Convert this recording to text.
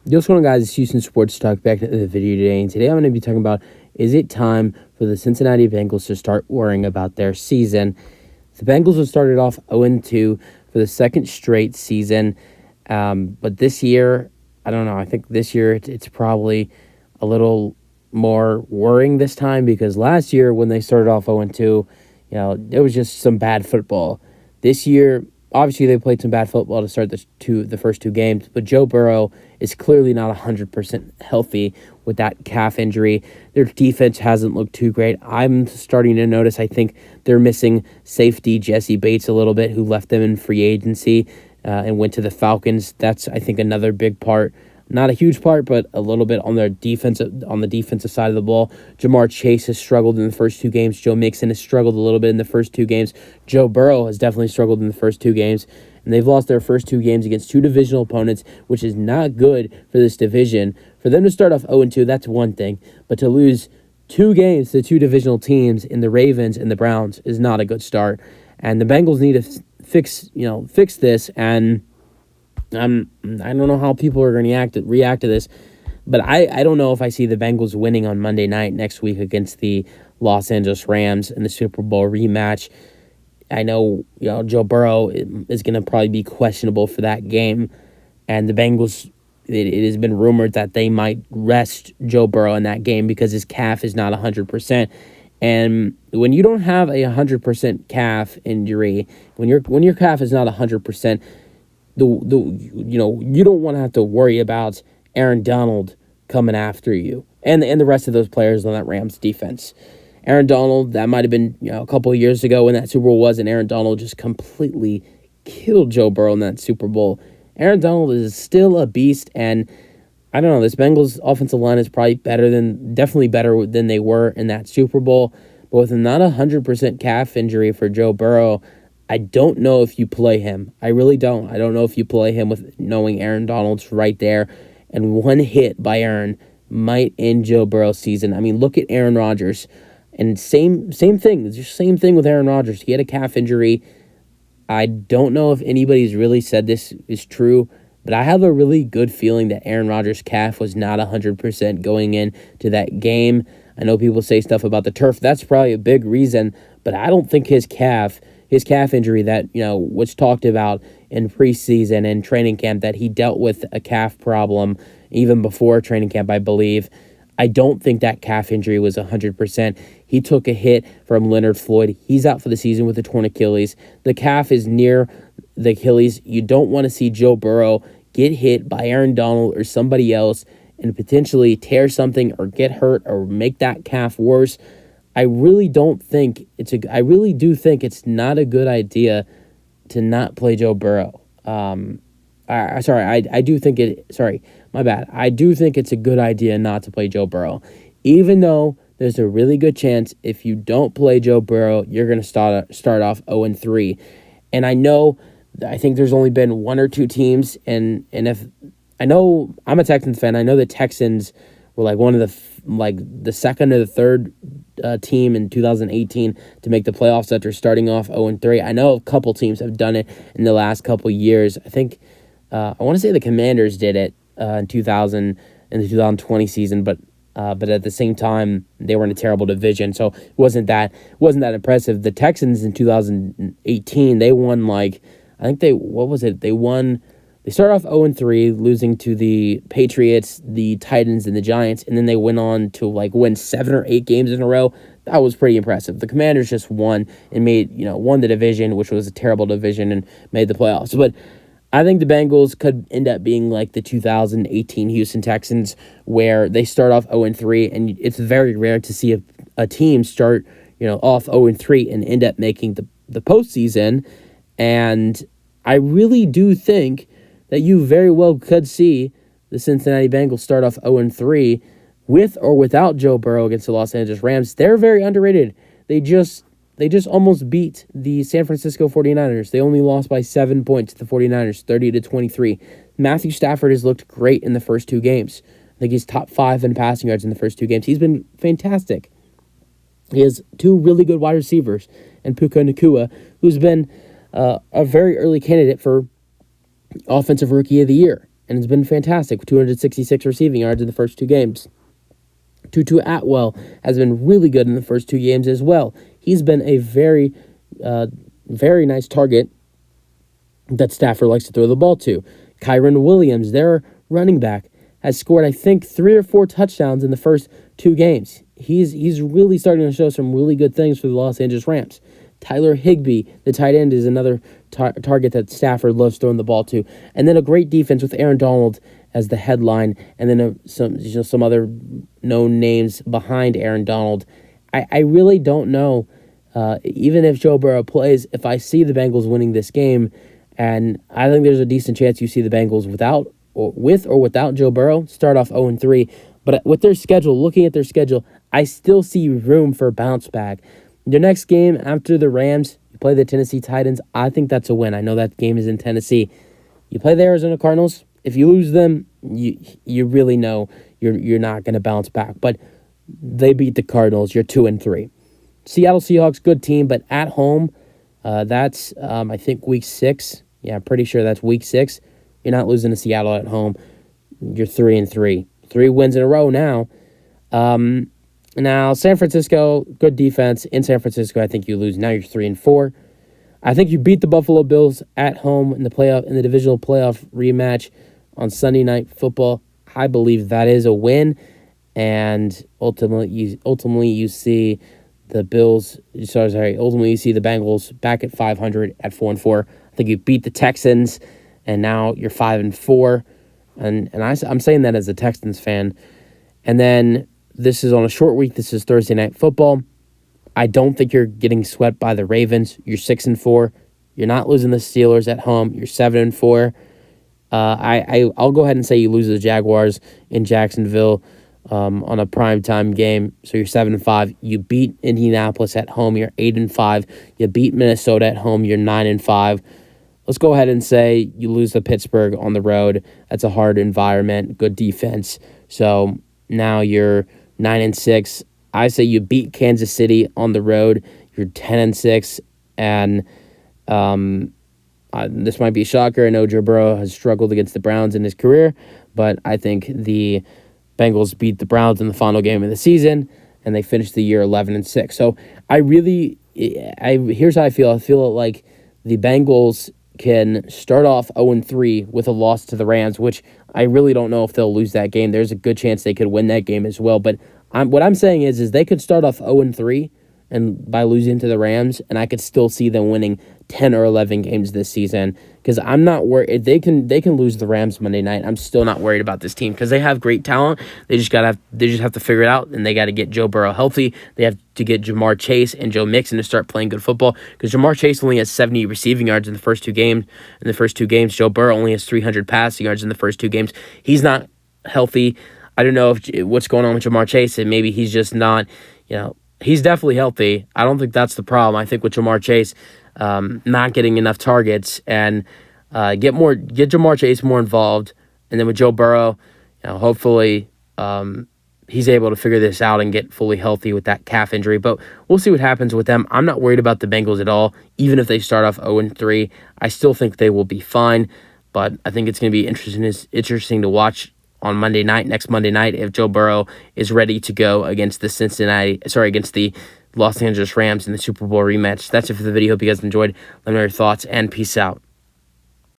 Yo, what's going on, guys? It's Houston Sports Talk back in the video today. And today I'm going to be talking about, is it time for the Cincinnati Bengals to start worrying about their season? The Bengals have started off 0-2 for the second straight season. But this year, I don't know. I think this year it's probably a little more worrying this time because last year when they started off 0-2, it was just some bad football. This year, obviously, they played some bad football to start the first two games, but Joe Burrow is clearly not 100% healthy with that calf injury. Their defense hasn't looked too great. I'm starting to notice, I think they're missing safety Jesse Bates a little bit, who left them in free agency and went to the Falcons. That's, I think, another big part. Not a huge part, but a little bit on the defensive side of the ball. Jamar Chase has struggled in the first two games. Joe Mixon has struggled a little bit in the first two games. Joe Burrow has definitely struggled in the first two games. And they've lost their first two games against two divisional opponents, which is not good for this division. For them to start off 0-2, that's one thing. But to lose two games to two divisional teams in the Ravens and the Browns is not a good start. And the Bengals need to fix this. And I don't know how people are going to react to this, but I don't know if I see the Bengals winning on Monday night next week against the Los Angeles Rams in the Super Bowl rematch. I know, Joe Burrow is going to probably be questionable for that game, and the Bengals, it has been rumored that they might rest Joe Burrow in that game because his calf is not 100%. And when you don't have a 100% calf injury, when your calf is not 100%, you don't want to have to worry about Aaron Donald coming after you and the rest of those players on that Rams defense. Aaron Donald, that might have been a couple of years ago when that Super Bowl was, and Aaron Donald just completely killed Joe Burrow in that Super Bowl. Aaron Donald is still a beast, and I don't know, this Bengals offensive line is probably definitely better than they were in that Super Bowl. But with not 100% calf injury for Joe Burrow, I don't know if you play him. I really don't. I don't know if you play him with knowing Aaron Donald's right there. And one hit by Aaron might end Joe Burrow's season. I mean, look at Aaron Rodgers. And same thing. Just same thing with Aaron Rodgers. He had a calf injury. I don't know if anybody's really said this is true, but I have a really good feeling that Aaron Rodgers' calf was not 100% going into that game. I know people say stuff about the turf. That's probably a big reason, but I don't think his calf injury that, was talked about in preseason and training camp, that he dealt with a calf problem even before training camp, I believe. I don't think that calf injury was 100%. He took a hit from Leonard Floyd. He's out for the season with a torn Achilles. The calf is near the Achilles. You don't want to see Joe Burrow get hit by Aaron Donald or somebody else and potentially tear something or get hurt or make that calf worse. I really do think it's not a good idea to not play Joe Burrow. I do think it's a good idea not to play Joe Burrow, even though there's a really good chance if you don't play Joe Burrow, you're going to start off 0-3. And I think there's only been one or two teams, and if I know, I'm a Texans fan. I know the Texans were like one of the second or the third team in 2018 to make the playoffs after starting off 0-3. I know a couple teams have done it in the last couple years. I think I want to say the Commanders did it in the 2020 season, but at the same time they were in a terrible division, so it wasn't that impressive. The Texans in 2018, they won They started off 0-3, losing to the Patriots, the Titans, and the Giants, and then they went on to win 7 or 8 games in a row. That was pretty impressive. The Commanders just won and won the division, which was a terrible division, and made the playoffs. But I think the Bengals could end up being like the 2018 Houston Texans, where they start off 0-3, and it's very rare to see a team start off 0-3 and end up making the postseason. And I really do think that you very well could see the Cincinnati Bengals start off 0-3 with or without Joe Burrow against the Los Angeles Rams. They're very underrated. They just almost beat the San Francisco 49ers. They only lost by 7 points to the 49ers, 30-23. Matthew Stafford has looked great in the first two games. I think he's top 5 in passing yards in the first two games. He's been fantastic. He has two really good wide receivers, and Puka Nacua, who's been a very early candidate for Offensive Rookie of the Year. and it's been fantastic with 266 receiving yards in the first two games. Tutu Atwell has been really good in the first two games as well. He's been a very nice target that Stafford likes to throw the ball to. Kyron Williams, their running back, has scored, I think, 3 or 4 touchdowns in the first two games. He's really starting to show some really good things for the Los Angeles Rams. Tyler Higbee, the tight end, is another target that Stafford loves throwing the ball to. And then a great defense with Aaron Donald as the headline, and then some other known names behind Aaron Donald. I really don't know, even if Joe Burrow plays, if I see the Bengals winning this game, and I think there's a decent chance you see the Bengals with or without Joe Burrow start off 0-3. But with their schedule, looking at their schedule, I still see room for a bounce back. Your next game after the Rams, you play the Tennessee Titans. I think that's a win. I know that game is in Tennessee. You play the Arizona Cardinals. If you lose them, you really know you're not going to bounce back. But they beat the Cardinals. You're 2-3. Seattle Seahawks, good team, but at home, that's I think week 6. Yeah, I'm pretty sure that's week 6. You're not losing to Seattle at home. You're 3-3. 3 wins in a row now. Now, San Francisco, good defense. In San Francisco, I think you lose. Now you're 3-4. I think you beat the Buffalo Bills at home in the divisional playoff rematch on Sunday Night Football. I believe that is a win, and ultimately you see the Bills. Ultimately you see the Bengals back at 500 at 4-4. I think you beat the Texans, and now you're 5-4. And I'm saying that as a Texans fan. And then this is on a short week. This is Thursday Night Football. I don't think you're getting swept by the Ravens. You're 6-4. You're not losing the Steelers at home. You're 7-4. I'll go ahead and say you lose the Jaguars in Jacksonville on a primetime game. So you're 7-5. You beat Indianapolis at home. You're 8-5. You beat Minnesota at home. You're 9-5. Let's go ahead and say you lose to Pittsburgh on the road. That's a hard environment, good defense. So now you're 9-6. I say you beat Kansas City on the road. You're 10-6, and this might be a shocker. I know Joe Burrow has struggled against the Browns in his career, but I think the Bengals beat the Browns in the final game of the season, and they finished the year 11-6. So here's how I feel. I feel like the Bengals can start off 0-3 with a loss to the Rams, which I really don't know if they'll lose that game. There's a good chance they could win that game as well. But what I'm saying is they could start off 0-3 and by losing to the Rams, and I could still see them winning 10 or 11 games this season, because I'm not worried. They can lose the Rams Monday night. I'm still not worried about this team because they have great talent. They just have to figure it out, and they got to get Joe Burrow healthy. They have to get Jamar Chase and Joe Mixon to start playing good football, because Jamar Chase only has 70 receiving yards in the first two games. In the first two games, Joe Burrow only has 300 passing yards in the first two games. He's not healthy. I don't know what's going on with Jamar Chase, and maybe he's just not, he's definitely healthy. I don't think that's the problem. I think with Jamar Chase not getting enough targets, and get Jamar Chase more involved, and then with Joe Burrow, hopefully he's able to figure this out and get fully healthy with that calf injury. But we'll see what happens with them. I'm not worried about the Bengals at all. Even if they start off 0-3, I still think they will be fine. But I think it's going to be interesting to watch on next Monday night, if Joe Burrow is ready to go against the Los Angeles Rams in the Super Bowl rematch. That's it for the video. Hope you guys enjoyed. Let me know your thoughts, and peace out.